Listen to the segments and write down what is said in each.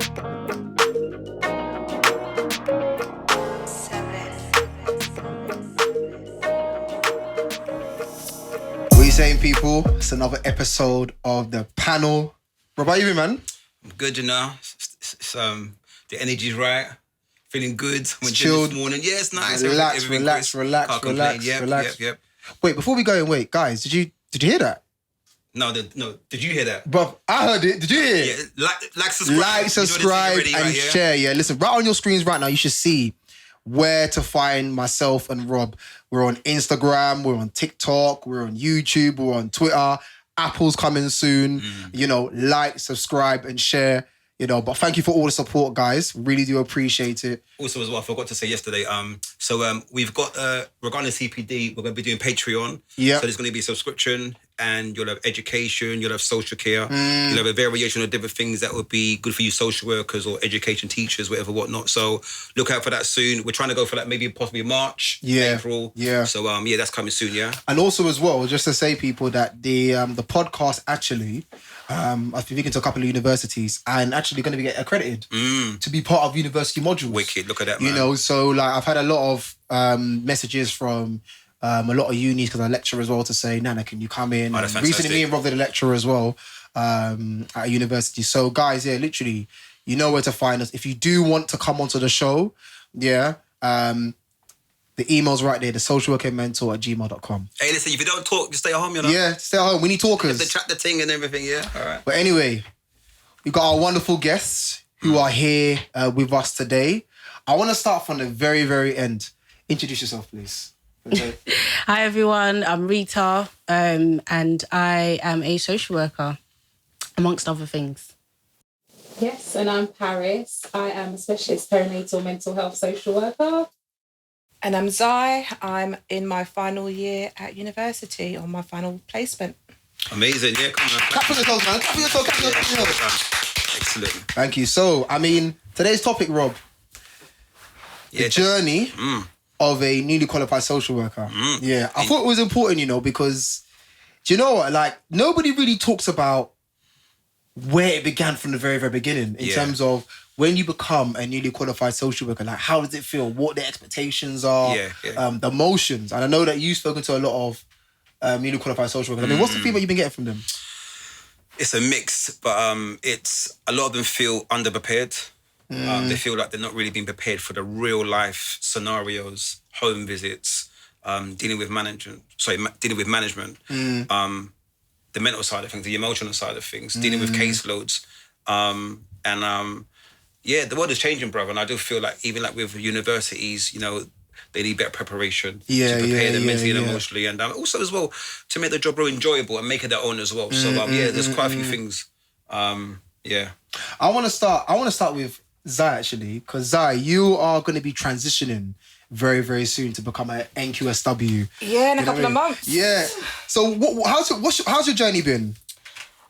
What are you saying, people? It's another episode of the panel. Rob, how you been, man? I'm good, you know. The energy's right. Feeling good. Went Chilled. this morning. Yeah, it's nice. Relax. Can't complain. Yep. Wait, before we go, guys, did you hear that? No. Did you hear that? Bro, I heard it. Did you hear it? Yeah, like, subscribe, already, and right, share. Yeah, listen, right on your screens right now, you should see where to find myself and Rob. We're on Instagram, we're on TikTok, we're on YouTube, we're on Twitter. Apple's coming soon. You know, like, subscribe, and share. You know, but thank you for all the support, guys. Really do appreciate it. Also, as well, I forgot to say yesterday. We've got regarding CPD, we're going to be doing Patreon. Yeah. So there's going to be a subscription, and you'll have education, you'll have social care, you'll have a variation of different things that would be good for you, social workers or education teachers, whatever, whatnot. So look out for that soon. We're trying to go for that maybe possibly March, April. Yeah. So that's coming soon. Yeah. And also as well, just to say, people, that the podcast actually. I've been speaking to a couple of universities and actually going to get accredited to be part of university modules. Wicked, look at that, man. You know, so like I've had a lot of messages from a lot of unis because I lecture as well to say, Nana, can you come in? Oh, that's recently, me and Rob did a lecture as well at a university. So guys, yeah, literally, you know where to find us. If you do want to come onto the show, the email's right there, thesocialworkermentor@gmail.com. Hey, listen, if you don't talk, just stay at home, you know? Yeah, stay at home. We need talkers. The chat, the thing and everything, yeah? All right. But anyway, we've got our wonderful guests who are here with us today. I want to start from the very, very end. Introduce yourself, please. Hi, everyone. I'm Rita, and I am a social worker, amongst other things. Yes, and I'm Paris. I am a specialist perinatal mental health social worker. And I'm Zai. I'm in my final year at university on my final placement. Amazing, yeah, come on. Clap for yourself, man. Clap for yourself. Excellent. Thank you. So, I mean, today's topic, Rob, the journey of a newly qualified social worker. Yeah, I thought it was important, you know, because, do you know what? Like, nobody really talks about where it began from the very, very beginning in terms of when you become a newly qualified social worker. Like, how does it feel? What the expectations are? The emotions. And I know that you've spoken to a lot of newly qualified social workers. I mean, what's the feedback you've been getting from them? It's a mix, but it's a lot of them feel underprepared. They feel like they're not really being prepared for the real life scenarios, home visits, dealing with management, the mental side of things, the emotional side of things, dealing with caseloads. The world is changing, brother, and I do feel like even like with universities, you know, they need better preparation to prepare them mentally and emotionally, and also as well to make the job real enjoyable and make it their own as well. So there's quite a few things. I want to start with Zai, actually, because Zai, you are going to be transitioning very, very soon to become an NQSW. Yeah, in a couple of months. Yeah. So how's your journey been?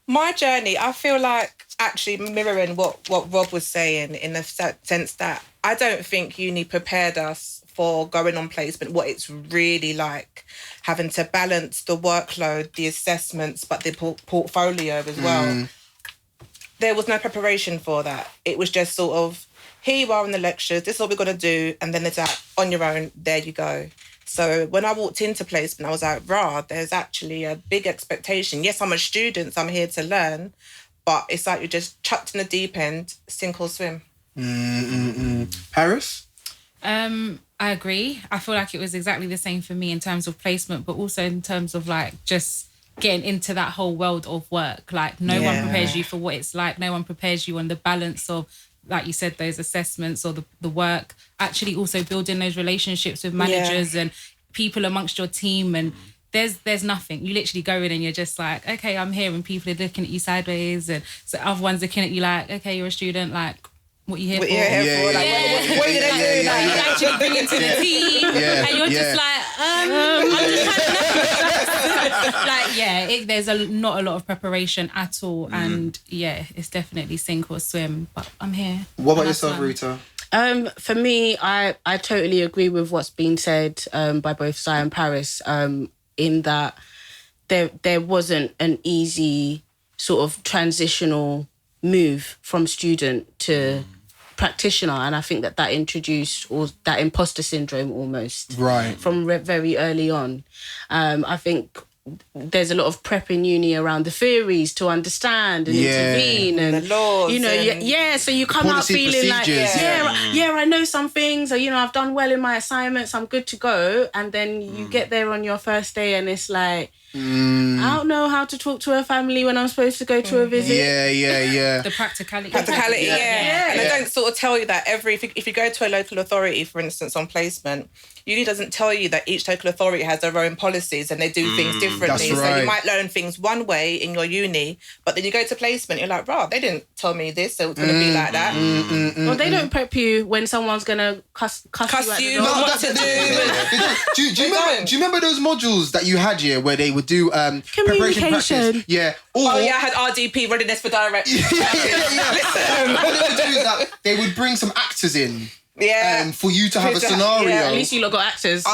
My journey, I feel like actually mirroring what Rob was saying in the sense that I don't think uni prepared us for going on placement, what it's really like, having to balance the workload, the assessments, but the portfolio as well. There was no preparation for that. It was just sort of, here you are in the lectures, this is what we're going to do, and then it's that, on your own, there you go. So when I walked into placement, I was like, there's actually a big expectation. Yes, I'm a student, so I'm here to learn, but it's like you're just chucked in the deep end, sink or swim. Paris? I agree. I feel like it was exactly the same for me in terms of placement, but also in terms of like just getting into that whole world of work. Like no one prepares you for what it's like. No one prepares you on the balance of, like you said, those assessments or the work. Actually also building those relationships with managers and people amongst your team, and there's nothing. You literally go in and you're just like, okay, I'm here, and people are looking at you sideways, and so other ones looking at you like, okay, you're a student, like, what are you here for? What are you doing? You actually bring it to the team, and you're just like, I'm just trying to there's not a lot of preparation at all, and it's definitely sink or swim. But I'm here. What about yourself, Rita? For me, I totally agree with what's been said by both Zai and Paris. In that there wasn't an easy sort of transitional move from student to practitioner, and I think that introduced or that imposter syndrome almost from very early on. I think there's a lot of prep in uni around the theories to understand and intervene and the laws, you know, so you come out feeling like I know some things, or you know, I've done well in my assignments, I'm good to go, and then you get there on your first day and it's like, I don't know how to talk to a family when I'm supposed to go to a visit. The practicality. And they don't sort of tell you that if you go to a local authority, for instance, on placement, uni doesn't tell you that each local authority has their own policies and they do things differently. That's right. So you might learn things one way in your uni, but then you go to placement, you're like, they didn't tell me this, so it's going to be like that. Well, they don't prep you when someone's going to cuss you on what to do. Do you remember those modules that you had here where they would do preparation practice? Yeah. I had RDP, readiness for direct. Listen, what they would do is that they would bring some actors in. Yeah. For you to have a scenario. At least you lot got actors. Is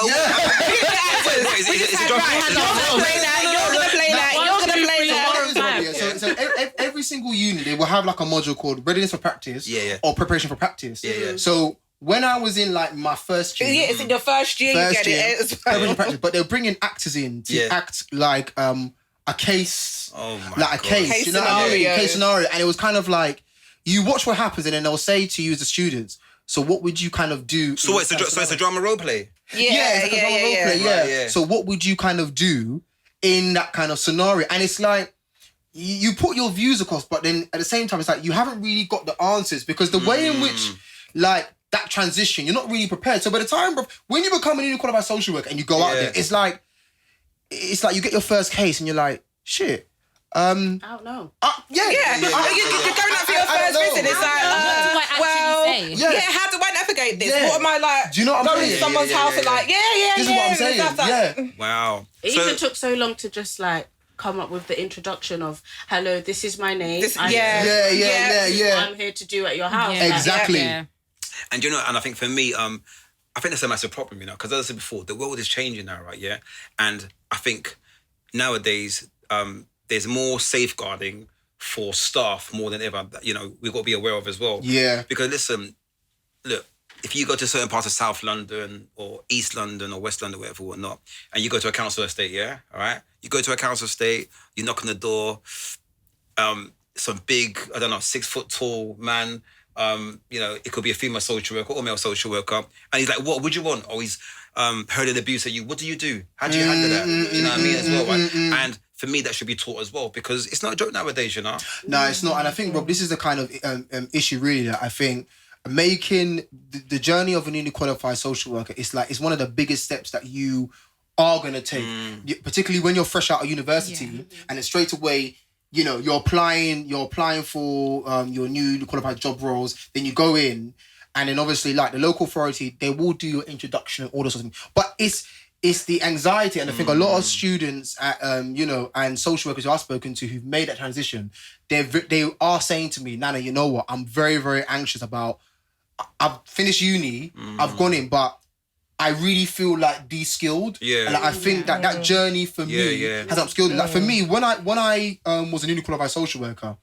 it a job? You're gonna play that. So every single unit they will have like a module called readiness for practice or preparation for practice. So when I was in like my first year, it's in your first year, you get it as well. Preparation practice, but they're bringing actors in to act like a case, case scenario. Case scenario, and it was kind of like you watch what happens, and then they'll say to you as the students, so what would you kind of do? So it's a drama role play? Yeah. So what would you kind of do in that kind of scenario? And it's like, you put your views across, but then at the same time, it's like, you haven't really got the answers because the way in which, like, that transition, you're not really prepared. So by the time, when you become a newly qualified social worker and you go out there, it's like you get your first case and you're like, shit. I don't know. You're going out for your first visit. It's like, how do I navigate this? What am I like? Do you know what I'm saying? Going to someone's house and like, This is what I'm saying. Wow. It even took so long to just like come up with the introduction of, hello, this is my name. This is what I'm here to do at your house. Yeah. Exactly. And you know, and I think for me, I think that's a massive problem, you know, because as I said before, the world is changing now, right? Yeah. And I think nowadays, there's more safeguarding for staff more than ever that, you know, we've got to be aware of as well. Yeah. Because listen, look, if you go to certain parts of South London or East London or West London, whatever, whatnot, and you go to a council estate, all right? You go to a council estate, you knock on the door, some big, 6 foot tall man, you know, it could be a female social worker or male social worker, and he's like, what would you want? Or he's heard an abuse at you. What do you do? How do you handle that? Do you know what I mean as well, right? And for me, that should be taught as well, because it's not a joke nowadays, you know? No, it's not. And I think, Rob, this is the kind of issue really that I think making the journey of a newly qualified social worker is like, it's one of the biggest steps that you are going to take, particularly when you're fresh out of university and then straight away, you know, you're applying for your newly qualified job roles, then you go in and then obviously like the local authority, they will do your introduction and all those sorts of things. But it's the anxiety, and I think a lot of students, you know, and social workers who I've spoken to who've made that transition, they are saying to me, Nana, you know what? I'm very, very anxious about. I've finished uni, I've gone in, but I really feel like de-skilled. Yeah. And like, I think that journey for me has upskilled me. Like for me, when I was a newly qualified social worker,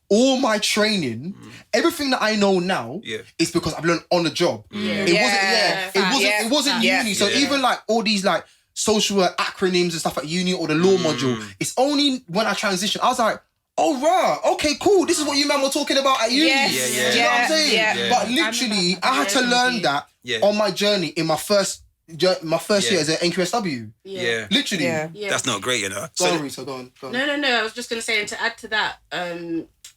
all my training, everything that I know now is because I've learned on the job. It wasn't uni. So even like all these like social work acronyms and stuff at uni or the law module, it's only when I transitioned, I was like, oh right, okay, cool. This is what you man were talking about at uni. Do you know what I'm saying? Yeah. But literally, I had to learn that on my journey in my first year as an NQSW. Yeah. Literally. Yeah. That's not great, you know. Go on. No. I was just going to say, and to add to that,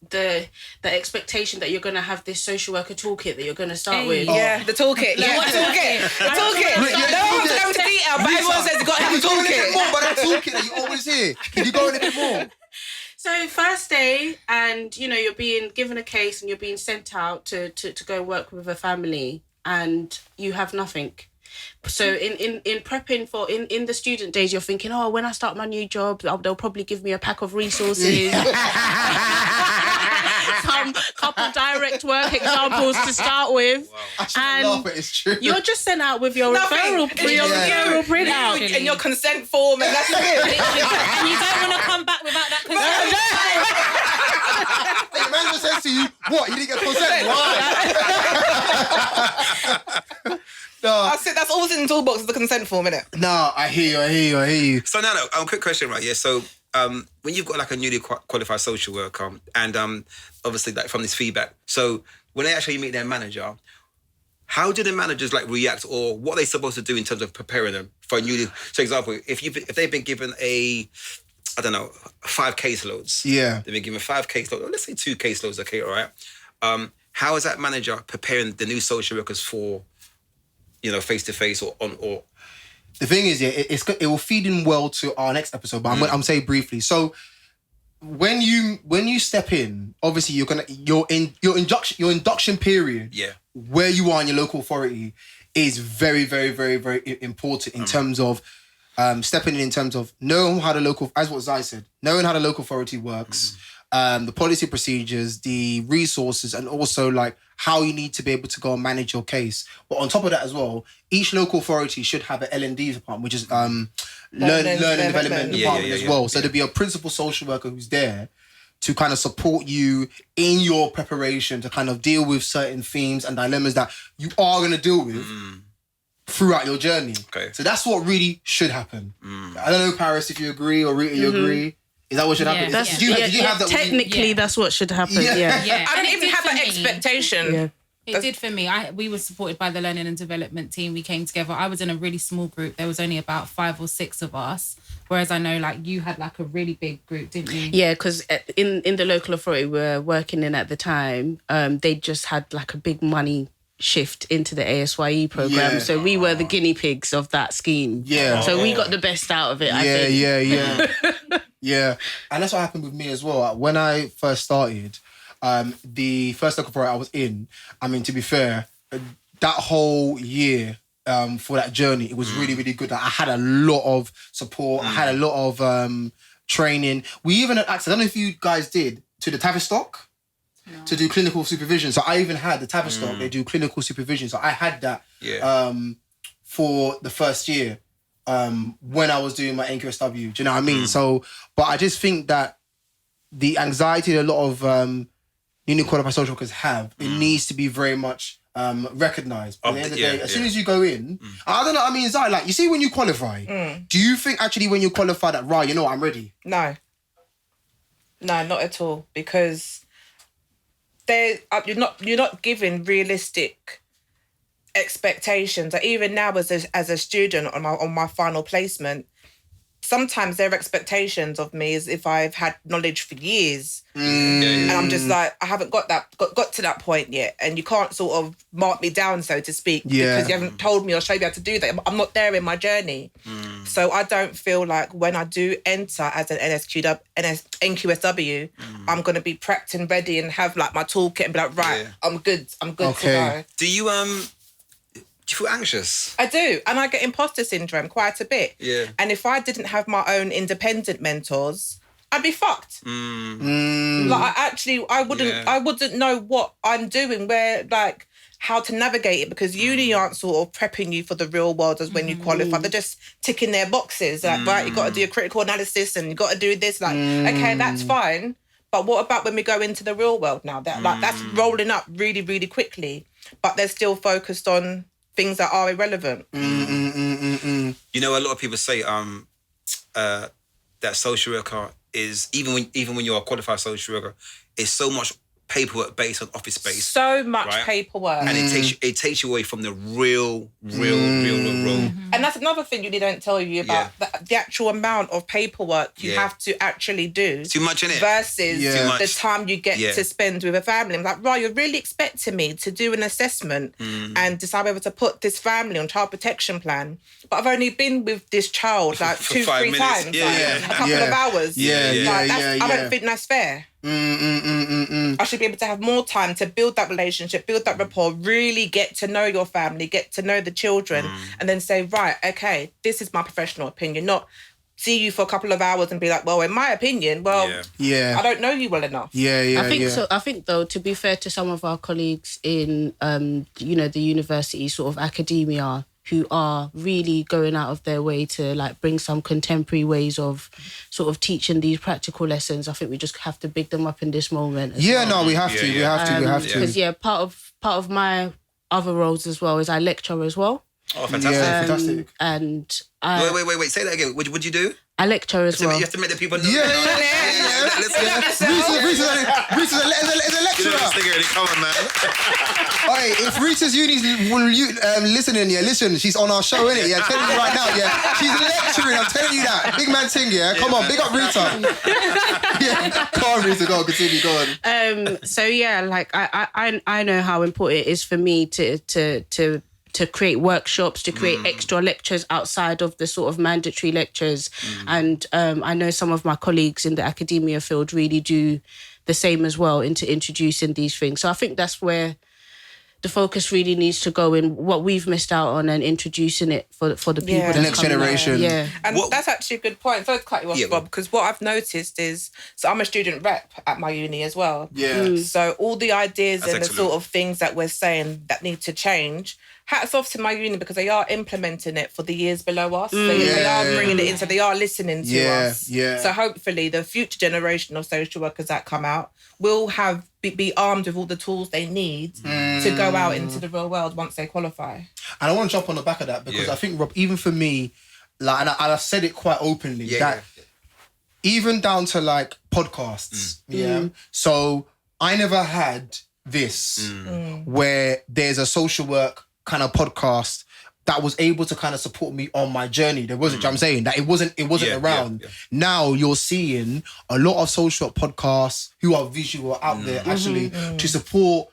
the expectation that you're going to have this social worker toolkit that you're going to start with. Yeah, the toolkit. What toolkit? The toolkit. No one wants to go into detail, but everyone says you've got to have a toolkit. Can you go in a bit more about that toolkit that you always hear? Can you go in a bit more? So first day, and you know, you're being given a case and you're being sent out to go work with a family, and you have nothing. So in prepping for in the student days, you're thinking, oh, when I start my new job, they'll probably give me a pack of resources, some couple direct work examples to start with, and it's true. You're just sent out with your referral printout and your consent form, and that's it. And you don't want to come back without that consent. the manager says to you, what, you didn't get consent? Why? No. That's always in the toolbox, is the consent form, innit? No, I hear you. So now, quick question, right? Yeah. So when you've got like a newly qualified social worker, and obviously like from this feedback, so when they actually meet their manager, how do the managers like react, or what are they supposed to do in terms of preparing them for a newly? So, example, if they've been given 5 caseloads, they've been given 5 caseloads, or let's say 2 caseloads, okay, all right. How is that manager preparing the new social workers for, face to face or on or? The thing is, it will feed in well to our next episode, but I'm saying briefly. So when you step in, obviously your induction period, where you are in your local authority, is very, very, very, very important in terms of stepping in terms of knowing how the local, as what Zai said, knowing how the local authority works, the policy procedures, the resources, and also like how you need to be able to go and manage your case. But on top of that as well, each local authority should have an L&D department, which is learning development department as well. So there'll be a principal social worker who's there to kind of support you in your preparation to kind of deal with certain themes and dilemmas that you are going to deal with throughout your journey. Okay. So that's what really should happen. I don't know, Paris, if you agree, or Rita, you agree. Is that what should happen? Did you have that? Technically, that's what should happen. Yeah. I didn't even have that expectation. Yeah. It did for me. We were supported by the learning and development team. We came together. I was in a really small group. There was only about 5 or 6 of us. Whereas I know like you had like a really big group, didn't you? Yeah, because in the local authority we were working in at the time, they just had like a big money shift into the ASYE program. So we were the guinea pigs of that scheme. Yeah. So we got the best out of it, I think. Yeah. And that's what happened with me as well. When I first started, the first local authority I was in, I mean, to be fair, that whole year for that journey, it was really, really good. I had a lot of support. I had a lot of training. We even had access, I don't know if you guys did, to the Tavistock to do clinical supervision. So I even had the Tavistock, they do clinical supervision. So I had that for the first year when I was doing my NQSW. Do you know what I mean? So, but I just think that the anxiety that a lot of newly qualified social workers have, it needs to be very much recognised. At the end of the day, as soon as you go in, I don't know, I mean, Zai, like, you see when you qualify, do you think actually when you qualify that, right, you know what, I'm ready? No, not at all, because you're not given realistic expectations. Like, even now as a student on my final placement, sometimes their expectations of me is if I've had knowledge for years, and I'm just like, I haven't got to that point yet, and you can't sort of mark me down, so to speak, because you haven't told me or showed me how to do that. I'm not there in my journey, so I don't feel like when I do enter as an NQSW, I'm going to be prepped and ready and have like my toolkit and be like, right, I'm good to go. Do you feel anxious? I do, and I get imposter syndrome quite a bit. Yeah. And if I didn't have my own independent mentors, I'd be fucked. Like I wouldn't know what I'm doing, where like how to navigate it, because uni aren't sort of prepping you for the real world as when you qualify. They're just ticking their boxes. Like, right, you got to do a critical analysis and you got to do this. Like, okay, that's fine. But what about when we go into the real world now? That's rolling up really, really quickly, but they're still focused on things that are irrelevant. You know, a lot of people say that social worker is, even when you're a qualified social worker, is so much paperwork based on office space. So much paperwork. And it takes you away from the real. And that's another thing you don't tell you about, the actual amount of paperwork you have to actually do. Too much, innit? Versus the time you get to spend with a family. I'm like, right, you're really expecting me to do an assessment and decide whether to put this family on child protection plan. But I've only been with this child like 2-3 times, a couple of hours. I don't think that's fair. I should be able to have more time to build that relationship, build that rapport, really get to know your family, get to know the children, and then say, right, okay, this is my professional opinion, not see you for a couple of hours and be like, well, in my opinion, I don't know you well enough. I think so. I think, though, to be fair to some of our colleagues in the university sort of academia who are really going out of their way to like bring some contemporary ways of sort of teaching these practical lessons. I think we just have to big them up in this moment. Yeah, no, we have to. We have to. Because part of my other roles as well is I lecture as well. Oh, fantastic. Yeah, fantastic. And Wait. Say that again. What'd you do? I lecture as well. You have to make the people know. Yeah. Reese's a You lecturer. know this thing already. Come on, man. Hey, if Reese's Uni's listening, listen, she's on our show, innit? Yeah, I'm telling you right now, yeah. She's lecturing, I'm telling you that. Big man ting, yeah? Come on, big up Rita. Yeah, go on, Rita, go on, continue, go on. So yeah, like I know how important it is for me to create workshops, to create extra lectures outside of the sort of mandatory lectures. And I know some of my colleagues in the academia field really do the same as well into introducing these things. So I think that's where the focus really needs to go in what we've missed out on and introducing it for the people. The that's next coming up. generation. Yeah. And that's actually a good point. Sorry to cut you off, Bob, because what I've noticed is, so I'm a student rep at my uni as well. Yeah. So all the ideas That's and excellent. the sort of things that we're saying that need to change, hats off to my uni because they are implementing it for the years below us. They are bringing it in, so they are listening to us. Yeah. So hopefully the future generation of social workers that come out will be armed with all the tools they need to go out into the real world once they qualify. And I want to jump on the back of that because I think, Rob, even for me, like, and I've said it quite openly, that even down to like podcasts, so I never had this where there's a social work kind of podcast that was able to kind of support me on my journey. There wasn't, I'm saying that it wasn't around. Now you're seeing a lot of social work podcasts who are visual out there actually to support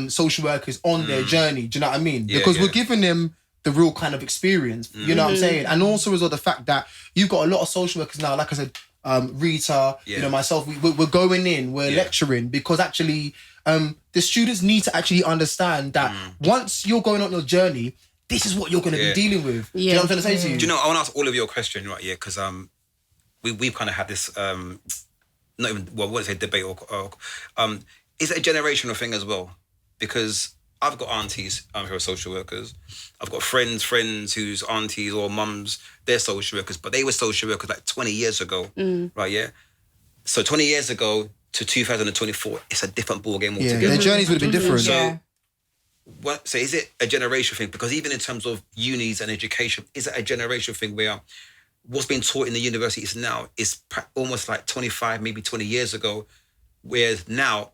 social workers on their journey. Do you know what I mean? Because we're giving them the real kind of experience. You know what I'm saying? And also as well the fact that you've got a lot of social workers now, like I said, Rita, you know, myself, we're going in, we're lecturing because actually the students need to actually understand that once you're going on your journey, this is what you're going to be dealing with. Do you know what I'm trying to say to you? Do you know, I want to ask all of your question, right? Yeah, because we've kind of had this, not even, well, I wouldn't say debate or is it a generational thing as well? Because I've got aunties who are social workers. I've got friends whose aunties or mums, they're social workers, but they were social workers like 20 years ago, right? Yeah. So 20 years ago to 2024, it's a different ballgame altogether. Their journeys would have been different. So is it a generation thing? Because even in terms of unis and education, is it a generation thing where what's being taught in the universities now is almost like 25, maybe 20 years ago, whereas now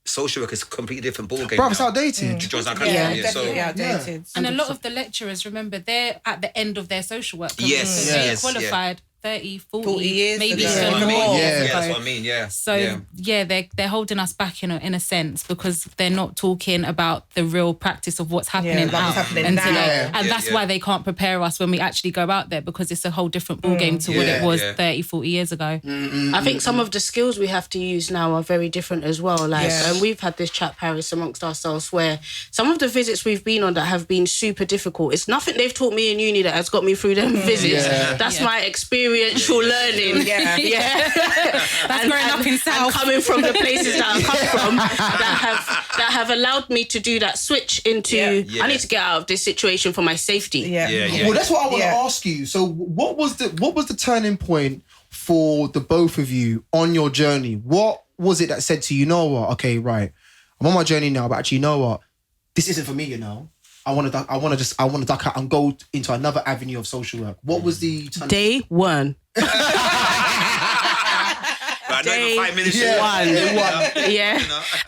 social work is a completely different ballgame. Bro, it's outdated. Definitely outdated. And a lot of the lecturers, remember, they're at the end of their social work career. Yes, so they qualified 30, 40 years maybe ago. even That's what I more. mean. Yeah, that's what I mean, yeah. So they're holding us back in a sense because they're not talking about the real practice of what's happening now. And that's why they can't prepare us when we actually go out there because it's a whole different ballgame to what it was 30, 40 years ago. I think some of the skills we have to use now are very different as well. Like, and we've had this chat, Paris, amongst ourselves where some of the visits we've been on that have been super difficult, it's nothing they've taught me in uni that has got me through them visits. That's my experiential learning. That's growing up in South. And coming from the places that I've come from that have allowed me to do that switch into I need to get out of this situation for my safety. Well, that's what I want to ask you. So what was the turning point for the both of you on your journey? What was it that said to you, you know what, okay, right, I'm on my journey now, but actually, you know what, this isn't for me, you know. I want to duck out and go into another avenue of social work. What was the Day one. Day 5 minutes.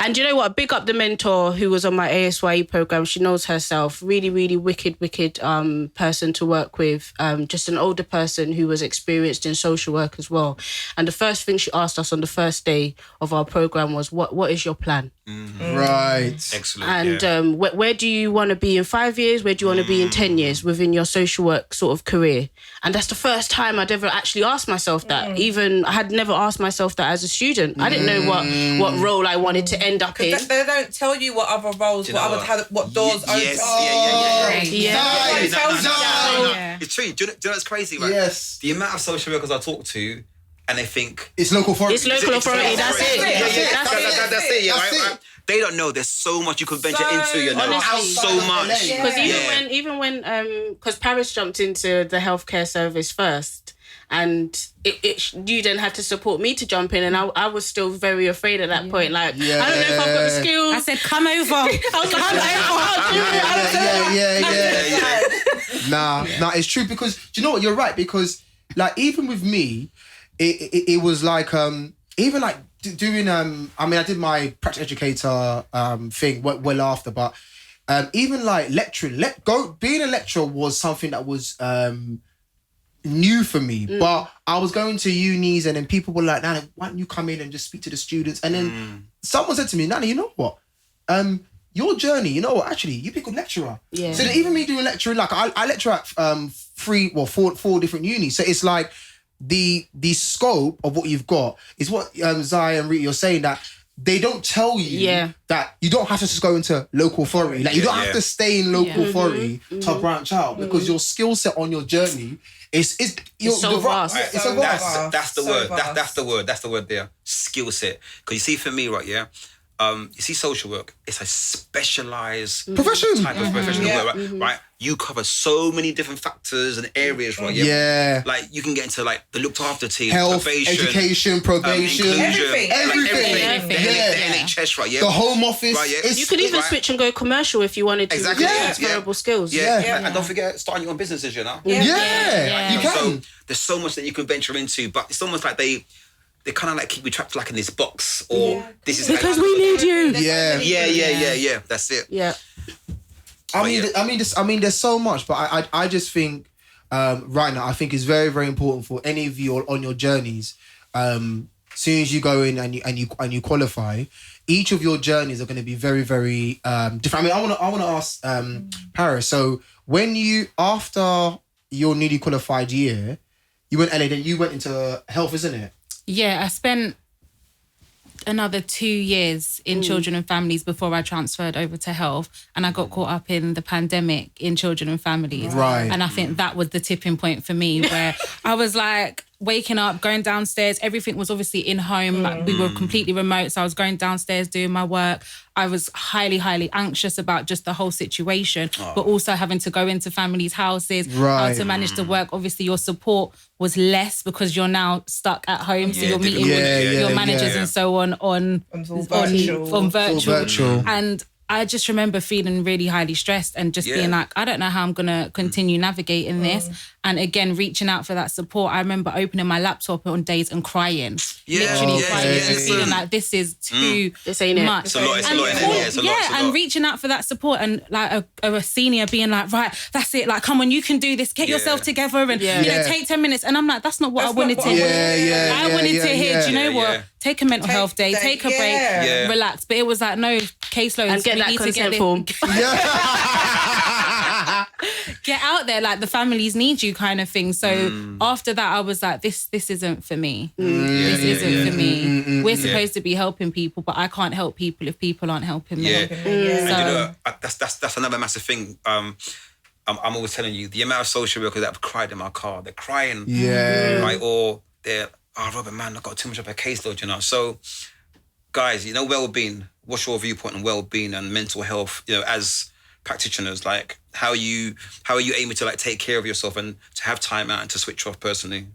And you know what? Big up the mentor who was on my ASYE program. She knows herself. Really, really wicked person to work with. Just an older person who was experienced in social work as well. And the first thing she asked us on the first day of our program was, "What is your plan?" Right. Excellent. And where do you want to be in 5 years? Where do you want to be in 10 years within your social work sort of career? And that's the first time I'd ever actually asked myself that. Even I had never asked myself that as a student. I didn't know what role I wanted to end up in. They don't tell you what other roles, what doors open. It's true. Do you know what's crazy, right? Yes. The amount of social workers I talk to, and they think It's local authority. It's local authority. That's it. That's it. Yeah, That's right, it. right. They don't know there's so much you can venture into. You know, honestly. so much. Because even when because Paris jumped into the healthcare service first, and you then had to support me to jump in, and I was still very afraid at that point. Like, I don't know if I've got the skills. I said, come over. Nah, it's true, because do you know what? You're right, because like even with me, it was like even like doing I mean, I did my practice educator thing well after, but even like lecturing, being a lecturer was something that was new for me. But I was going to unis, and then people were like, Nana, why don't you come in and just speak to the students? And then someone said to me, Nana, you know what? Your journey, you know what? Actually, you'd be a good lecturer. Yeah. So even me doing lecturing, like I lecture at four different unis. So it's like the scope of what you've got is what Zai and Rita, you're saying, that they don't tell you that you don't have to just go into local authority. Like you don't have to stay in local authority to branch out, because your skill set on your journey is so vast. It's so vast. That's the word. That's the word. That's the word there. Skill set. Because you see, for me, right, you see, social work, it's a specialised profession. Type of professional work, right? You cover so many different factors and areas, right? Yeah. Like you can get into like the looked after team, Health, probation, education, probation, inclusion, everything. The NHS, right? Yeah. The Home Office. Right, yeah. You could even switch and go commercial if you wanted to. Exactly. Transferable skills. Yeah. And don't forget starting your own businesses, you know? Yeah. You can. So there's so much that you can venture into, but it's almost like they kind of like keep you trapped like in this box, or this is because we need you. Yeah. That's it. Yeah. I mean, there's so much, but I just think right now, I think it's very, very important for any of you on your journeys. Soon as you go in and you qualify, each of your journeys are going to be very, very different. I mean, I want to ask Paris. So when you, after your newly qualified year, you went LA, then you went into health, isn't it? Yeah, I spent another 2 years in children and families before I transferred over to health, and I got caught up in the pandemic in children and families. Right. And I think that was the tipping point for me, where I was like waking up, going downstairs. Everything was obviously in home. Like, we were completely remote, so I was going downstairs doing my work. I was highly, highly anxious about just the whole situation, but also having to go into families' houses, how to manage the work. Obviously, your support was less because you're now stuck at home, so you're meeting with your managers and so on virtual. And I just remember feeling really highly stressed and just being like, I don't know how I'm going to continue navigating this. And again, reaching out for that support. I remember opening my laptop on days and crying. Literally crying and feeling like this is too much. It's a lot. And reaching out for that support, and like a senior being like, right, that's it. Like, come on, you can do this. Get yourself together and you know, take 10 minutes. And I'm like, that's not what I wanted to hear. I wanted to hear, do you know what? Take a mental health day, take a break, relax. But it was like, no, caseloads. And get that consent form. Get out there, like the families need you, kind of thing. So after that, I was like, this isn't for me. This isn't for me. We're supposed to be helping people, but I can't help people if people aren't helping me. And you know, that's another massive thing. I'm always telling you, the amount of social workers that have cried in my car, they're crying, right? Or they're, Robert, man, I've got too much of a caseload, you know. So, guys, you know, well-being. What's your viewpoint on well-being and mental health? You know, as practitioners, like how are you aiming to like take care of yourself and to have time out and to switch off personally?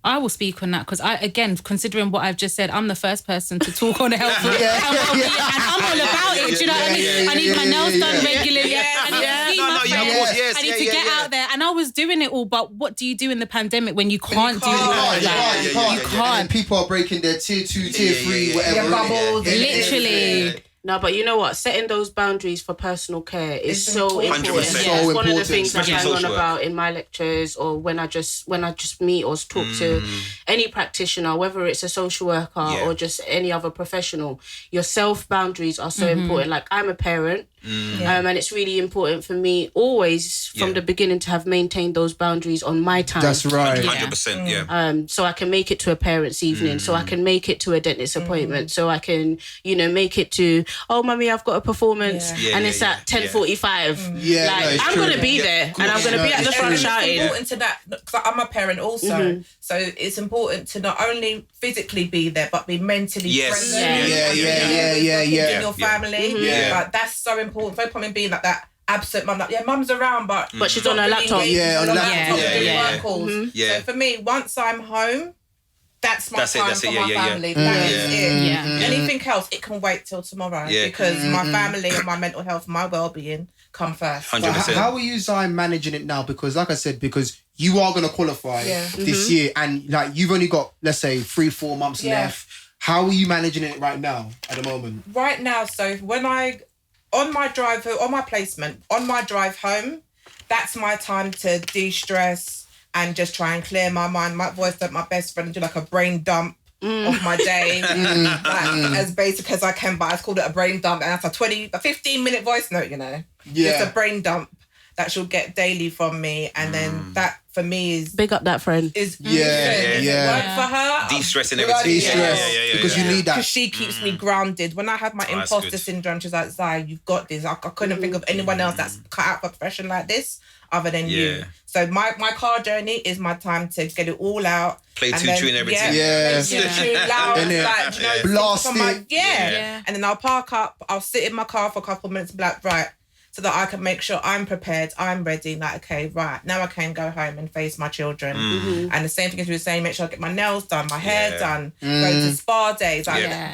I will speak on that because again, considering what I've just said, I'm the first person to talk on health and well-being, and I'm all about it. Do you know what I mean? I need my nails done regularly. I need to see my friends. I need to get out there. And I was doing it all, but what do you do in the pandemic when you can't do that? You can't. And people are breaking their tier 2, tier 3, whatever. Bubbles. Literally. No, but you know what? Setting those boundaries for personal care is so important. 100%. It's one of the things I Especially hang on about in my lectures, or when I just meet or talk to any practitioner, whether it's a social worker or just any other professional. Your self boundaries are so important. Like, I'm a parent. And it's really important for me always from the beginning to have maintained those boundaries on my time. That's right. 100%, yeah. So I can make it to a parents' evening, so I can make it to a dentist appointment, so I can, make it to, oh, mummy, I've got a performance and it's at 10:45. I'm going to be there and I'm going to be at the front shouting. It's important to that, because I'm a parent also, so it's important to not only physically be there, but be mentally present. In your family. Like, that's so important. Very important being like that absent mum. Like, mum's around, but she's on her laptop. On her laptop. Work calls. So for me, once I'm home, that's my time for my family. That is it. Anything else, it can wait till tomorrow because my family and my mental health, my well-being come first. 100%. How are you, Zion, managing it now? Because like I said, because you are going to qualify this year and like you've only got, let's say, 3-4 months left. How are you managing it right now at the moment? Right now, so when on my drive home, that's my time to de-stress and just try and clear my mind. My voice note, my best friend, and do like a brain dump of my day, as basic as I can, but I called it a brain dump, and that's a 15-minute voice note, Just a brain dump that she'll get daily from me, and then that for me is big up that friend. Work for her. De-stressing everything. Because you need that. Because she keeps me grounded. When I have my imposter syndrome, she's like, Zai, you've got this. I couldn't think of anyone else that's cut out for a profession like this other than you. So my car journey is my time to get it all out. Play tune and everything. Play tune loud, blast it. And then I'll park up. I'll sit in my car for a couple of minutes and be like, right, so that I can make sure I'm prepared, I'm ready, like, okay, right, now I can go home and face my children. And the same thing as we were saying, make sure I get my nails done, my hair done, go to spa days,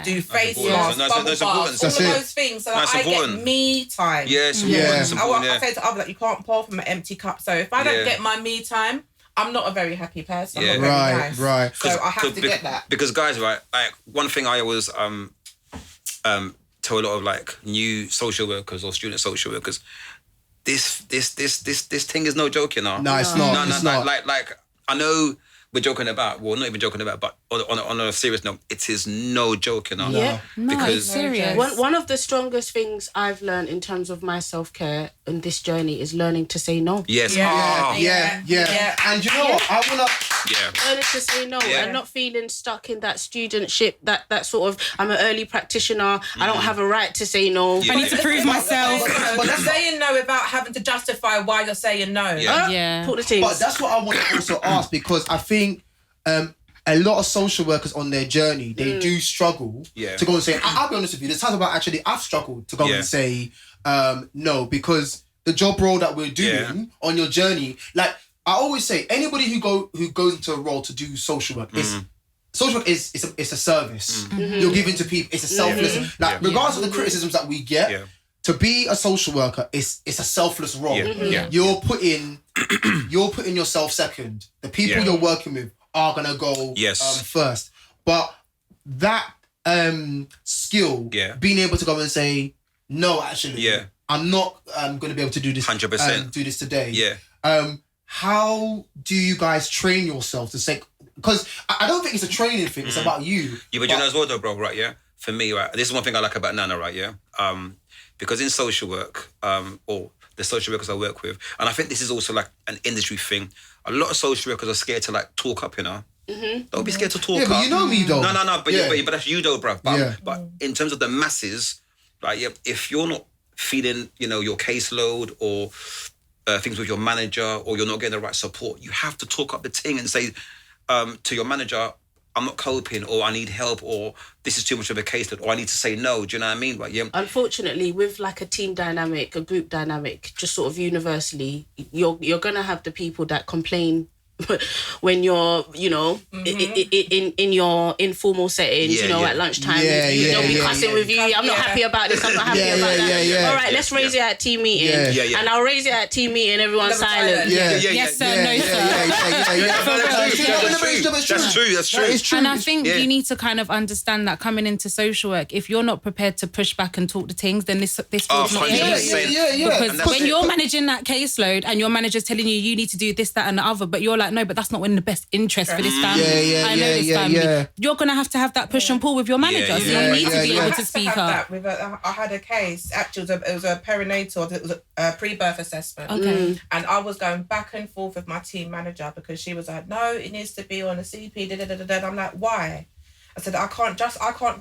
do face masks, bubble baths, all of those things, so that I get me time. I say to others, like, you can't pour from an empty cup, so if I don't get my me time, I'm not a very happy person. I'm not very nice. Right. So I have to get that. Because guys, right, like one thing I always tell a lot of like new social workers or student social workers, this thing is no joke, No, it's not. It's not. Like I know we're joking about, well, not even joking about, but on a serious note, it is no joke, because it's serious. One of the strongest things I've learned in terms of my self-care in this journey is learning to say no. Yes. And you know what? I wanna learning to say no and not feeling stuck in that studentship, that sort of, I'm an early practitioner, I don't have a right to say no. I need to prove myself. But saying no without having to justify why you're saying no. Put the teams. But that's what I want to also ask, because I think a lot of social workers on their journey, they do struggle to go and say, I'll be honest with you, there's times about actually I've struggled to go and say no, because the job role that we're doing on your journey, like I always say, anybody who goes into a role to do social work is it's a service. You're giving to people. It's a selfless, like regardless of the criticisms that we get, to be a social worker it's a selfless role. You're putting yourself second. The people you're working with are gonna go first. But that skill, being able to go and say no, actually, I'm not going to be able to do this. 100%. Do this today. How do you guys train yourself to say? Because I don't think it's a training thing. It's about you. Yeah, but you know as well, though, bro. Right? Yeah. For me, right. This is one thing I like about Nana, right? Yeah. Because in social work, or the social workers I work with, and I think this is also like an industry thing. A lot of social workers are scared to like talk up, Don't be scared to talk up. But you know me though. No. But that's you though, bruv. But in terms of the masses, right? Yeah. If you're not feeling, your caseload or things with your manager, or you're not getting the right support, you have to talk up the thing and say to your manager, I'm not coping, or I need help, or this is too much of a caseload, or I need to say no. Do you know what I mean? Right? Yeah. Unfortunately, with like a team dynamic, a group dynamic, just sort of universally, you're gonna have the people that complain when you're, in your informal settings, at lunchtime, they'll be cussing with you. I'm not happy about this. I'm not happy about that. All right, let's raise it at team meeting. And I'll raise it at team meeting. Everyone's silent. Yes, sir. No, sir. That's true. It's true. And I think you need to kind of understand that coming into social work, if you're not prepared to push back and talk to things, then this feels not 100%. Because when you're managing that caseload and your manager's telling you need to do this, that, and the other, but you're like, like, no, but that's not in the best interest for this family. Yeah, I know this family. You're going to have that push and pull with your manager. So you need to be able to speak up. I had a case, actually it was a perinatal, it was a pre-birth assessment. Okay. And I was going back and forth with my team manager because she was like, no, it needs to be on a CP, And I'm like, why? I said, I can't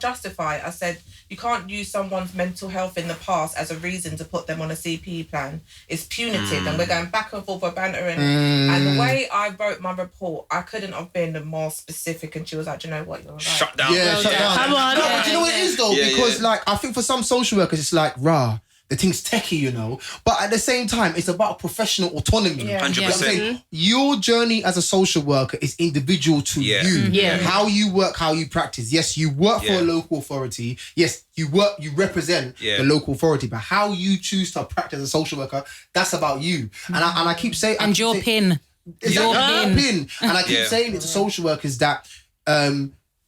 justify it. I said, you can't use someone's mental health in the past as a reason to put them on a CP plan. It's punitive, and we're going back and forth, we're bantering. And the way I wrote my report, I couldn't have been more specific. And she was like, do you know what? You're right. Shut down. Yeah, shut down. Come on. No, but do you know what it is though? Because like, I think for some social workers, it's like, rah, the thing's techie, you know. But at the same time, it's about professional autonomy. Yeah. 100%. You know what I'm saying? Your journey as a social worker is individual to you. Yeah. How you work, how you practice. Yes, you work for a local authority. Yes, you represent the local authority. But how you choose to practice as a social worker, that's about you. And I keep saying... And your pin. Exactly, Your pin. And I keep saying it to social workers that...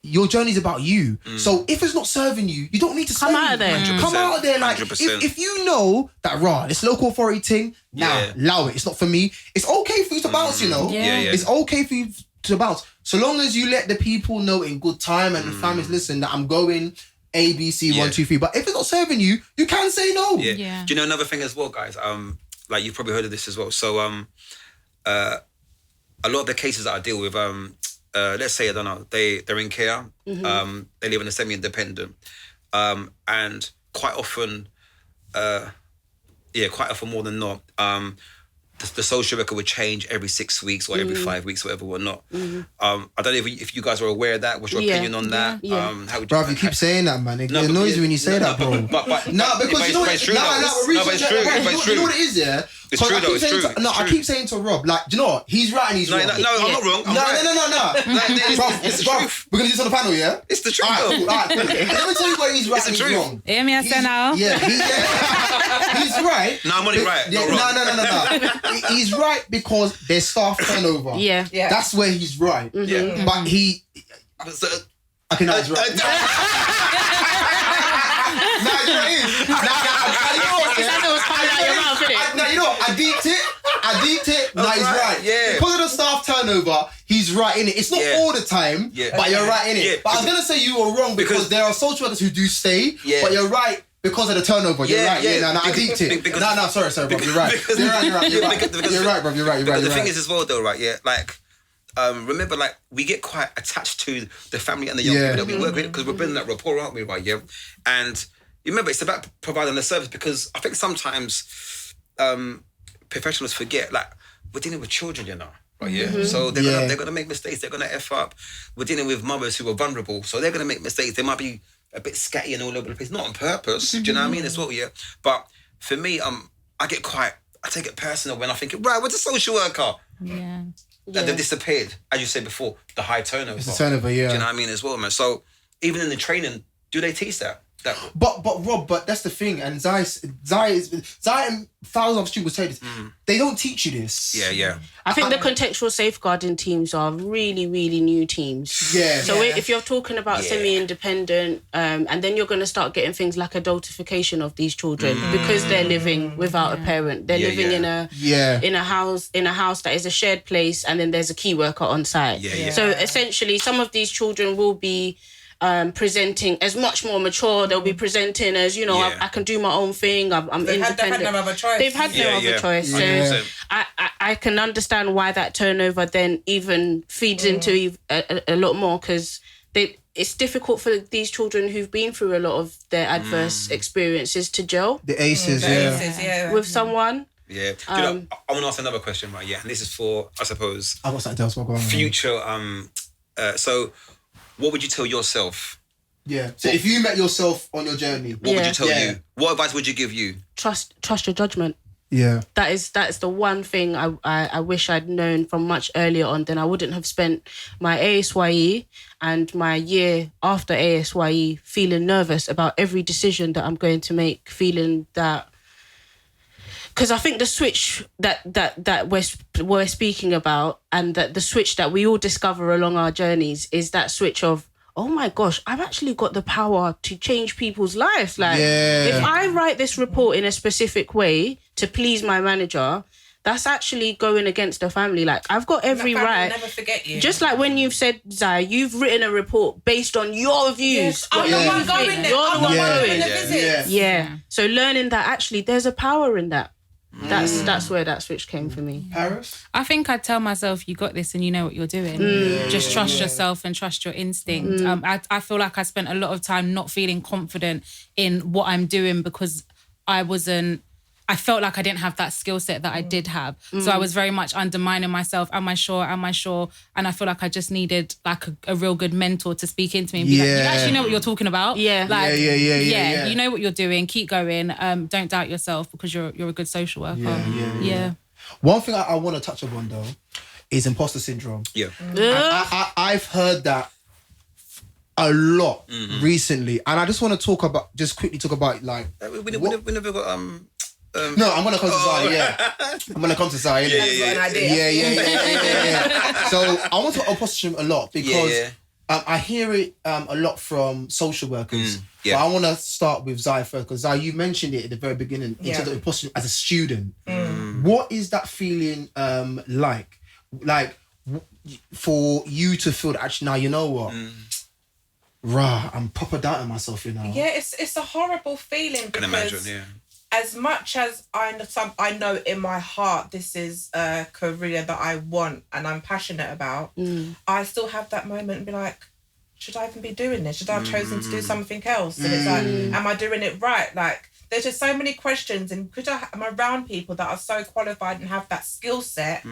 your journey's about you. So if it's not serving you, you don't need to Come out of there. Come out of there. Like, 100%. if you know that, this local authority thing, allow it. It's not for me. It's okay for you to bounce, you know. It's okay for you to bounce. So long as you let the people know in good time and the families listen that I'm going A, B, C, 1, 2, 3. But if it's not serving you, you can say no. Yeah. Do you know another thing as well, guys? Like you've probably heard of this as well. So a lot of the cases that I deal with, let's say, I don't know, they're in care, they live in a semi-independent, and quite often more than not, the social worker would change every 6 weeks or every 5 weeks, whatever, whatnot. I don't know if you guys are aware of that. What's your opinion on that? How would Bro, you keep saying that, man. It annoys me when you say that, bro. But No, because you know what it's true. you know what it is, yeah? It's true though, it's true. I keep saying to Rob, like, do you know what? He's right and he's wrong. No, I'm not wrong. I'm right. No. It's the Bro, truth. we're going to do this on the panel, yeah? It's the truth. All right, cool. And let me tell you where he's right and he's wrong. Hear me, I say now. Yeah, he's right. No, I'm only right. Yeah, no. He's right because there's staff turnover. Yeah. That's where he's right. Yeah. But he... Okay, no, he's right. No, you know what it is. No, you know what? I deeped it. No, he's right. Yeah. Because of the staff turnover, he's right in it. It's not all the time, but you're right in it. Yeah. But I was going to say you were wrong because there are social workers who do stay, but you're right because of the turnover. You're right. Yeah, no, I deeped it. No, sorry, bro. You're right. You're right. You're right, bro. You're right. Because the thing is as well, though, right? Yeah, like... remember, like, we get quite attached to the family and the young people that we work with because we're building that rapport, aren't we, right? Yeah. And you remember, it's about providing a service because I think sometimes professionals forget, like, we're dealing with children, you know, right? Yeah. So they're gonna make mistakes. They're gonna F up. We're dealing with mothers who are vulnerable, so they're gonna make mistakes. They might be a bit scatty and all over the place, not on purpose. Do you know what I mean? As well, yeah. But for me, I take it personal when I think, right, where's the social worker? Yeah. That they've disappeared, as you said before, the high turnover. It's a turnover, yeah. Do you know what I mean as well, man? So even in the training, do they teach that? But Rob, that's the thing, and Zai and thousands of students say this. They don't teach you this. Yeah. I think the contextual safeguarding teams are really, really new teams. Yeah. So if you're talking about semi-independent, and then you're going to start getting things like adultification of these children because they're living without a parent. They're living in a house that is a shared place, and then there's a key worker on site. So essentially, some of these children will be presenting as much more mature. They'll be presenting as, you know, I can do my own thing. I'm independent. They've had no other choice. They've had no other choice. So I can understand why that turnover then even feeds into a lot more because it's difficult for these children who've been through a lot of their adverse experiences to gel. The ACEs, with someone. Yeah. Do you know, I want to ask another question, right? Yeah, and this is for, I suppose, I've got something else. Go on. Future. So, what would you tell yourself? Yeah. So if you met yourself on your journey, what would you tell you? What advice would you give you? Trust your judgment. Yeah. That is the one thing I wish I'd known from much earlier on. Then I wouldn't have spent my ASYE and my year after ASYE feeling nervous about every decision that I'm going to make, feeling that. Because I think the switch that we're speaking about, and that the switch that we all discover along our journeys, is that switch of, oh my gosh, I've actually got the power to change people's lives. Like, if I write this report in a specific way to please my manager, that's actually going against the family. Like, I've got every That family will right. never forget you. Just like when you've said, Zai, you've written a report based on your views. Yes, I'm What the you one think. going there. You're I'm the the one one going. doing the visits. Yeah. So learning that actually there's a power in that. That's where that switch came for me. Paris? I think I'd tell myself, you got this and you know what you're doing. Just trust yourself and trust your instinct. I feel like I spent a lot of time not feeling confident in what I'm doing because I felt like I didn't have that skill set that I did have. So I was very much undermining myself. Am I sure? And I feel like I just needed like a real good mentor to speak into me and be like, you actually know what you're talking about. Yeah. Like, Yeah. you know what you're doing. Keep going. Don't doubt yourself because you're a good social worker. Yeah. One thing I want to touch upon though is imposter syndrome. Yeah. I've heard that a lot recently, and I just want to quickly talk about like. We never got No, I'm gonna come to Zai. Yeah, I'm gonna come to Zai. Yeah. So I want to talk imposter syndrome a lot because I hear it a lot from social workers. But I want to start with Zai first because Zai, you mentioned it at the very beginning in terms of imposter as a student. What is that feeling like? Like for you to feel that actually now you know what. I'm proper doubting myself, you know. Yeah, it's a horrible feeling because can imagine, yeah. As much as I know in my heart this is a career that I want and I'm passionate about, I still have that moment and be like, should I even be doing this? Should I have chosen to do something else? And it's like, am I doing it right? Like, there's just so many questions, and because I'm around people that are so qualified and have that skill set,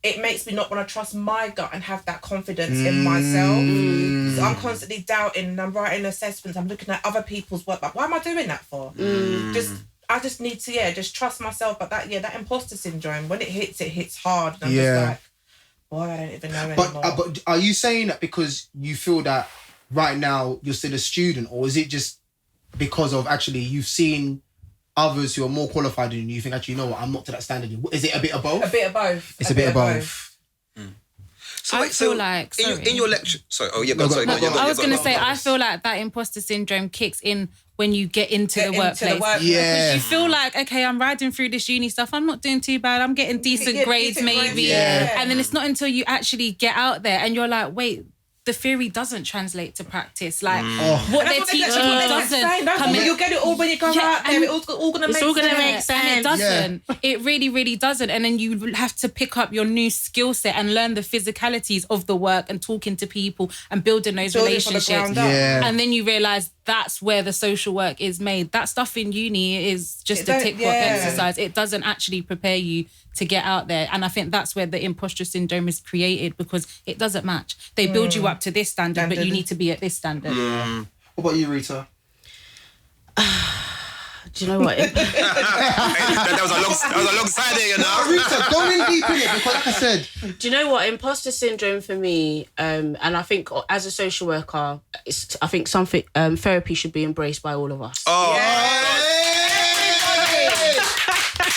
it makes me not want to trust my gut and have that confidence in myself. So I'm constantly doubting, and I'm writing assessments, I'm looking at other people's work, like, why am I doing that for? I just need to, just trust myself. But that imposter syndrome, when it hits hard. And I'm just like, boy, I don't even know anymore. But are you saying that because you feel that right now you're still a student, or is it just because of actually you've seen others who are more qualified than you, you think actually, you know what, I'm not to that standard? Is it a bit of both? A bit of both. It's a bit of both. I feel like in your lecture. Sorry. Oh yeah. I was going to say I feel like that imposter syndrome kicks in when you get into the workplace. Yeah. Because you feel like, okay, I'm riding through this uni stuff. I'm not doing too bad. I'm getting decent grades maybe. Yeah. And then it's not until you actually get out there and you're like, wait, the theory doesn't translate to practice. Like what they're teaching doesn't come in. You'll get it all when you go out there. It's all going to make sense. And it doesn't. It really, really doesn't. And then you have to pick up your new skill set and learn the physicalities of the work and talking to people and building those relationships. And then you realise that's where the social work is made. That stuff in uni is just a tick box exercise. It doesn't actually prepare you to get out there. And I think that's where the imposter syndrome is created because it doesn't match. They build you up to this standard, but you need to be at this standard. What about you, Rita? Do you know what? that was a long side there, you know. Rita, go in deep in it because like I said. Do you know what? Imposter syndrome for me, and I think as a social worker, I think something therapy should be embraced by all of us.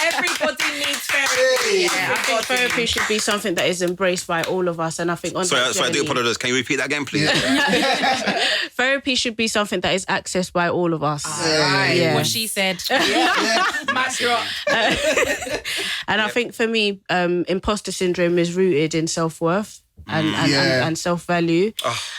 Everybody needs therapy. I think therapy should be something that is embraced by all of us, and I think Sorry, I do apologise. Can you repeat that again, please? Therapy should be something that is accessed by all of us. What she said. Mic drop. And I think for me, imposter syndrome is rooted in self-worth. And self-value.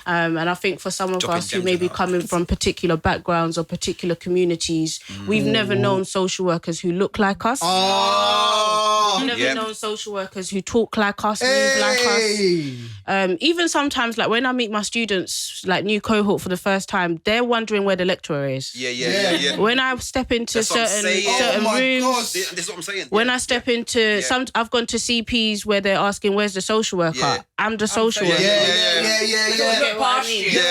And I think for some of us who may be coming from particular backgrounds or particular communities, we've never known social workers who look like us. We've never known social workers who talk like us, move like us. Even sometimes, like when I meet my students, like new cohort for the first time, they're wondering where the lecturer is. Yeah. When I step into certain rooms, this is what I'm saying. When I step into I've gone to CPs where they're asking, where's the social worker? I'm the social worker.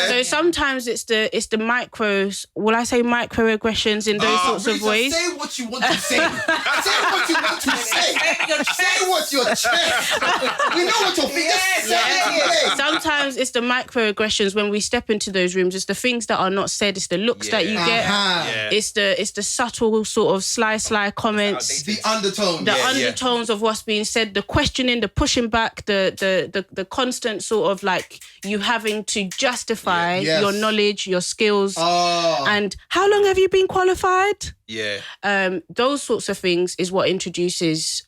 So sometimes it's the micros. Will I say microaggressions in those sorts of ways? Say what you want to say. Say what you want to say. Say what's your chest. We know what you're thinking. Sometimes it's the microaggressions when we step into those rooms. It's the things that are not said. It's the looks that you get. It's the subtle sort of sly comments. The undertones. The undertones of what's being said. The questioning. The pushing back. The constant sort of like you having to justify your knowledge, your skills, and how long have you been qualified? Those sorts of things is what introduces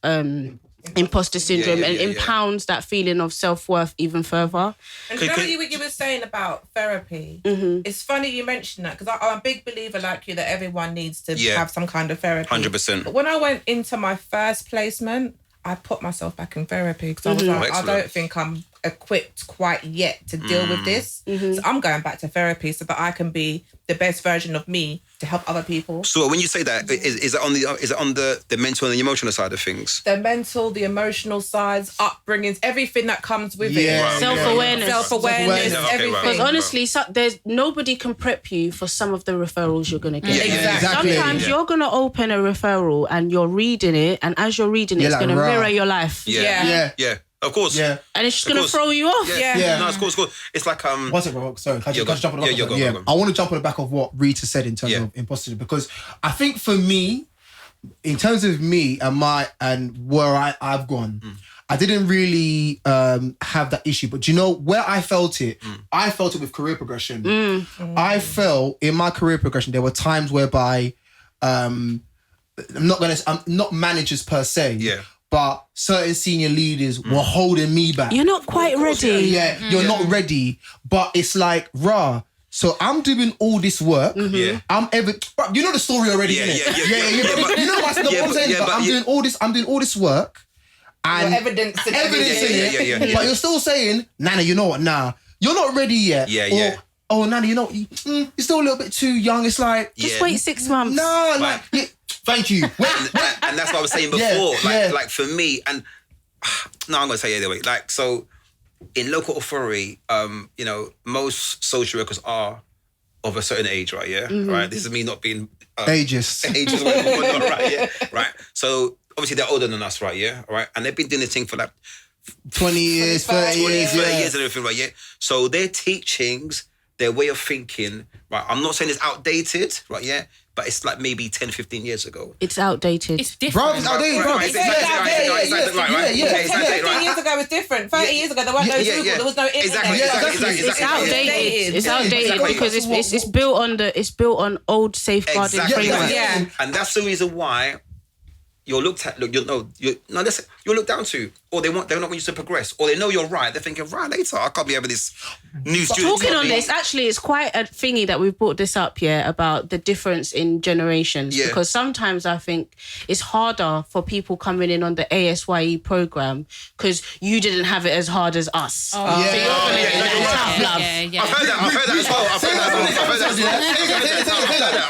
imposter syndrome and yeah. impounds that feeling of self-worth even further. And you know what you were saying about therapy? It's funny you mentioned that because I'm a big believer like you that everyone needs to have some kind of therapy. 100%. But when I went into my first placement, I put myself back in therapy because I was like, Excellent. I don't think I'm equipped quite yet to deal with this. So I'm going back to therapy so that I can be the best version of me to help other people. So when you say that, is it on the mental and the emotional side of things? The mental, the emotional sides, upbringings, everything that comes with it. Yeah. Self-awareness. Self-awareness, Yeah, okay, everything. right. Because honestly, there's nobody can prep you for some of the referrals you're gonna get. Exactly. Sometimes you're gonna open a referral and you're reading it, and as you're reading it, it's like, gonna rah. mirror your life. Yeah. Of course. Yeah. And it's just Of gonna course. throw you off. Yeah. No, of course. It's like One second, bro. Sorry, can I Yeah, just jump on the back go, of go, that? go. I want to jump on the back of what Rita said in terms of imposter, because I think for me, in terms of me and where I've gone, I didn't really have that issue. But you know where I felt it? I felt it with career progression. I felt in my career progression there were times whereby I'm not managers per se. Yeah. But certain senior leaders were holding me back. You're not quite ready. Yeah, you're not ready. But it's like, rah. So I'm doing all this work. Yeah. You know the story already, Yeah, innit? yeah. But you know what I'm saying? But I'm doing all this work. And Your evidence in it. Yeah. But you're still saying, Nana, you know what? Nah, you're not ready yet. Yeah. Oh, Nana, you know, you're still a little bit too young. It's like, Just wait 6 months. no, Right. thank you. And that's what I was saying before. Like for me, and no, I'm gonna say it anyway. Like, so in local authority, most social workers are of a certain age, right? Yeah, right. This is me not being Ageist. right? Yeah, right. So obviously they're older than us, right? Yeah, right. And they've been doing this thing for like 20 years, 30 years, 30 years and everything, right? Yeah. So their teachings, their way of thinking, right? I'm not saying it's outdated, right? Yeah. But it's like maybe 10, 15 years ago. It's outdated. It's different. Bro, it's outdated, bro. It's Yeah. 15 years ago was different. 30 years ago, there weren't no Google, there was no internet. Exactly. It's outdated. It's outdated Exactly. because it's built on old safeguarding Exactly. framework. Yeah. And that's the reason why you're looked at. You're looked down to, or they not want you to progress, or they know you're right. They're thinking, right, later I can't be having this new student. Talking on this, actually, it's quite a thingy that we've brought this up, about the difference in generations. Yeah. Because sometimes I think it's harder for people coming in on the ASYE program because you didn't have it as hard as us. So you're gonna get that tough love. I've heard that as well.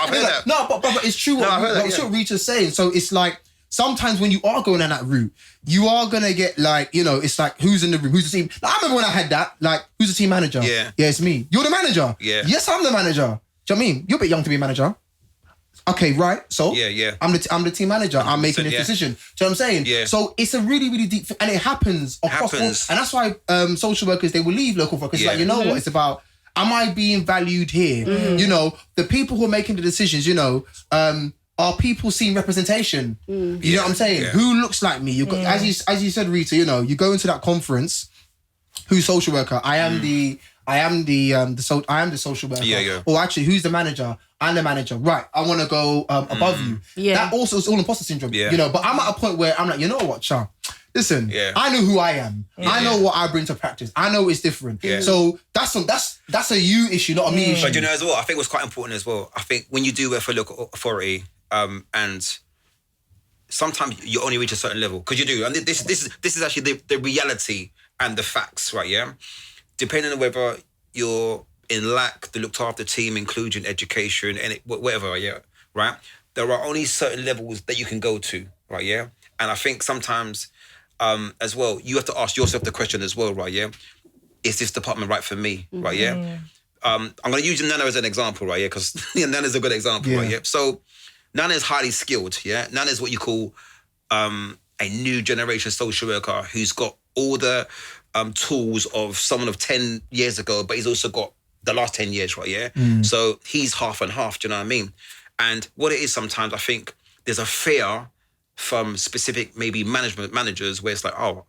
I've heard that. No, but it's true. It's what Rita's saying. So it's like, sometimes when you are going down that route, you are going to get like, it's like, who's in the room? Who's the team? Like, I remember when I had that, like, who's the team manager? Yeah. Yeah, it's me. You're the manager? Yeah. Yes, I'm the manager. Do you know what I mean? You're a bit young to be a manager. Okay, right. So Yeah. I'm the team manager. I'm making this decision. Do you know what I'm saying? Yeah. So it's a really, really deep thing. And it happens across all, and that's why social workers, they will leave local work. It's like, what? It's about, am I being valued here? The people who are making the decisions, are people seeing representation? You know what I'm saying? Yeah. Who looks like me? You got, as you said, Rita. You go into that conference. Who's social worker? I am the social worker. Yeah. Or actually, who's the manager? I'm the manager. Right. I want to go above you. Yeah. That also is all imposter syndrome. Yeah. But I'm at a point where I'm like, you know what, Cha? Listen, I know who I am. I know what I bring to practice. I know it's different. Yeah. So that's a you issue, not a me issue. But as well, I think what's quite important as well, I think when you do work for local authority, and sometimes you only reach a certain level, because you do, and this is actually the reality and the facts, right? Yeah, depending on whether you're in lack, the looked after team, inclusion, education, and whatever, yeah, right. There are only certain levels that you can go to, right? Yeah, and I think sometimes, as well, you have to ask yourself the question as well, right? Yeah, is this department right for me, right? Yeah. I'm going to use Nana as an example, right? Yeah, because Nana's a good example, right? Yeah. So Nana is highly skilled, yeah? Nana is what you call a new generation social worker who's got all the tools of someone of 10 years ago, but he's also got the last 10 years, right? Yeah. So he's half and half, do you know what I mean? And what it is sometimes, I think there's a fear from specific maybe managers where it's like, oh,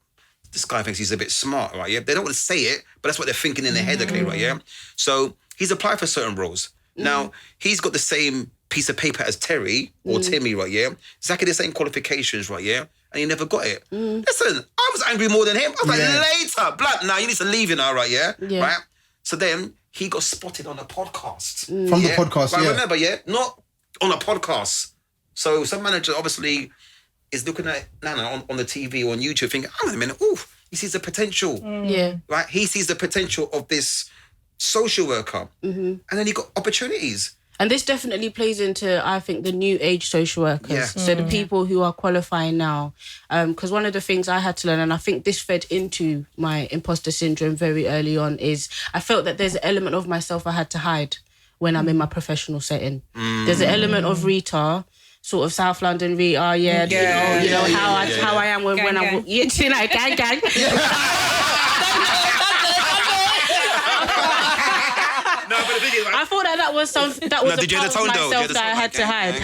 this guy thinks he's a bit smart, right? Yeah. They don't want to say it, but that's what they're thinking in their head, okay, right? Yeah. So he's applied for certain roles. Now, he's got the same piece of paper as Terry or Timmy, right? Yeah. Exactly the same qualifications, right? Yeah. and he never got it. Listen, I was angry more than him. I was like, later, blood, now you need to leave it now, right, right? So then he got spotted on a podcast. From the podcast, But I remember, not on a podcast. So some manager obviously is looking at Nana on the TV or on YouTube thinking, hang on a minute, ooh, he sees the potential. Right? He sees the potential of this social worker. And then he got opportunities. And this definitely plays into, I think, the new age social workers. Yeah. So the people who are qualifying now. Because one of the things I had to learn, and I think this fed into my imposter syndrome very early on, is I felt that there's an element of myself I had to hide when I'm in my professional setting. There's an element of Rita, sort of South London Rita, you know, how I am when I'm... You know, gang. No, but the thing is, I thought that was something that was a did you hear part the of tone, though? myself Did you that I hear the had to tone? hide.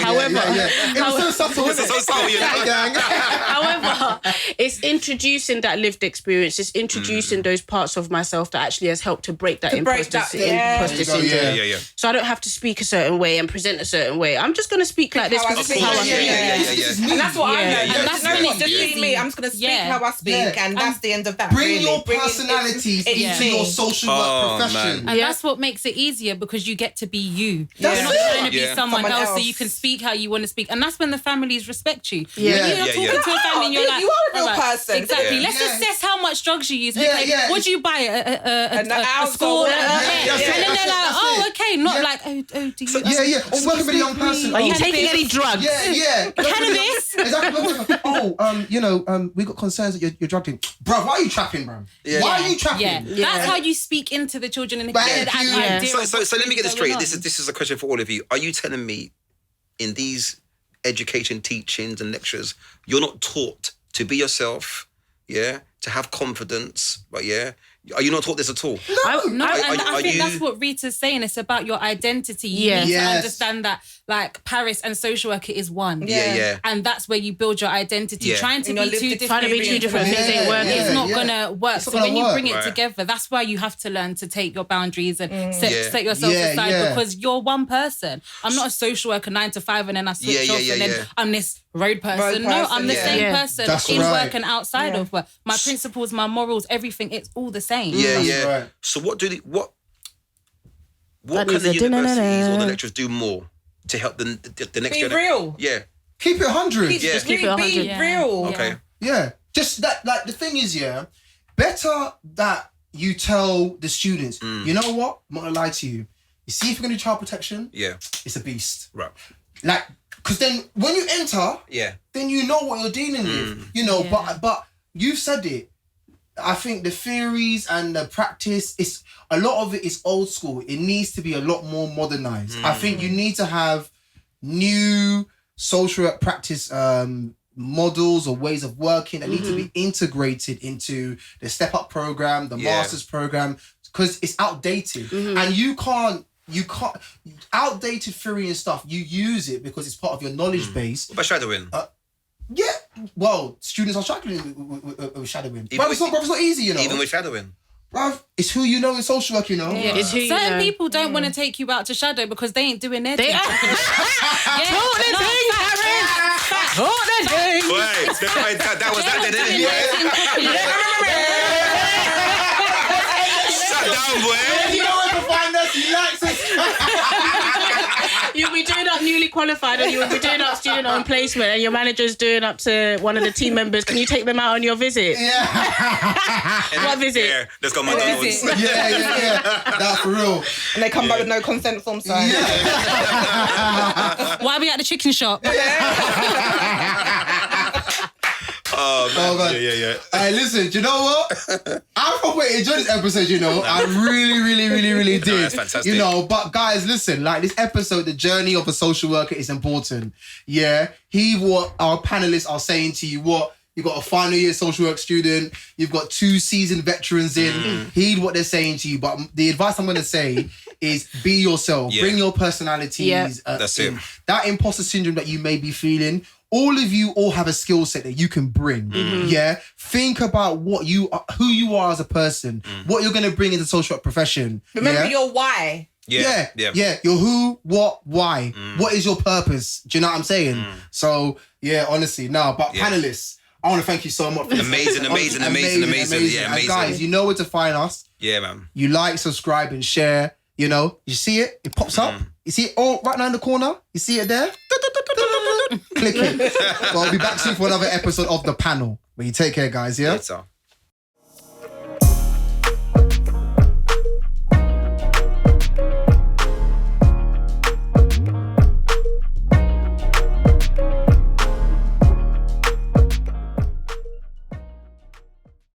It was so subtle. It's so subtle, Gang. However, it's introducing that lived experience. It's introducing those parts of myself that actually has helped to break that imposter syndrome. Yeah. So I don't have to speak a certain way and present a certain way. I'm just going to speak like this because this is how I speak. And that's what I learned. And that's when not it's just easy. being me. I'm just going to speak how I speak, and that's the end of that. Bring your personalities into your social work profession. And that's what makes it easier, because you get to be you. That's You're not it. trying to be someone else, so you can speak how you want to speak. And that's when the families respect you. When you're talking to a family and you're like, you are a real "Alright, person." Exactly. Yeah. Let's assess how much drugs you use. Yeah, Okay, yeah. what do you buy? A ounce school? or And whatever. then they're like, oh, okay. Not like, oh, do you... Or working with a young person. Are you taking any drugs? Yeah. Cannabis? Exactly. We got concerns that you're drug dealing. Bruv, why are you trapping, bruv? Why are you trapping? Yeah. That's how you speak into the children and Thank get an you. idea. So let me get this straight. going This is a question for all of you. Are you telling me in these education teachings and lectures, you're not taught to be yourself, to have confidence, but are you not taught this at all? No, I think you... that's what Rita's saying. It's about your identity. You Yeah. need to Yes. understand that, like, Paris and social worker is one. Yeah. And that's where you build your identity. Yeah. Trying to And your be lived two experience. different Trying to be two different things ain't working. It's not gonna work. It's not So when gonna you work. bring it Right. together, that's why you have to learn to take your boundaries and set yourself Yeah, aside, yeah. because you're one person. I'm not a social worker 9 to 5 and then I switch off and then I'm this road person. No, I'm the same person That's in right. work and outside of work. My principles, my morals, everything, it's all the same. That's right. So what can That the is a universities or the lecturers do more to help the next Be generation? real. Yeah. Keep it 100. Just keep it be 100. real. Okay. Yeah. Just that, like, the thing is, better that you tell the students, you know what? I'm not gonna lie to you. You see, if you're gonna do child protection, Yeah. it's a beast. Right. Like, because then when you enter, Yeah. then you know what you're dealing with. You know, but you've said it. I think the theories and the practice, a lot of it is old school. It needs to be a lot more modernized. I think you need to have new social work practice models or ways of working that need to be integrated into the Step Up program, the Masters program, because it's outdated. And you can't outdated theory and stuff, you use it because it's part of your knowledge base. What about shadowing? Well, students are struggling with shadowing. Even Bruv, it's not easy, you know. Even with shadowing. Bruv, it's who you know in social work, you know. Yeah, it's who you Certain know. people don't want to take you out to shadow because they ain't doing their thing. Wait, that was that, didn't it? Shut down, boy. You know where to find us. He likes us. You'll be doing up newly qualified and you'll be doing up student on placement and your manager's doing up to one of the team members. Can you take them out on your visit? What visit? Yeah, let's go McDonald's. Yeah. That's for real. And they come back with no consent form signed. Why are we at the chicken shop? Oh, man. Yeah. Hey, listen, do you know what? I probably enjoyed this episode, you know. I really did. that's fantastic. You know, but guys, listen, like this episode, the journey of a social worker is important. Yeah. What our panelists are saying to you, what you've got a final year social work student, you've got 2 seasoned veterans in, heed what they're saying to you. But the advice I'm going to say is be yourself, bring your personalities. That's it. That imposter syndrome that you may be feeling, all of you all have a skill set that you can bring. Yeah. Think about what you are, who you are as a person, what you're going to bring into the social work profession. Remember your why. Yeah. Your who, what, why. What is your purpose? Do you know what I'm saying? So, yeah, honestly, but panelists, I want to thank you so much for this. Amazing. Yeah, And amazing. guys, you know where to find us. Yeah, man. You like, subscribe, and share. You know, you see it pops up. You see it right now in the corner. You see it there. Click it. So I'll be back soon for another episode of The Panel. But you take care, guys. Yeah. Later.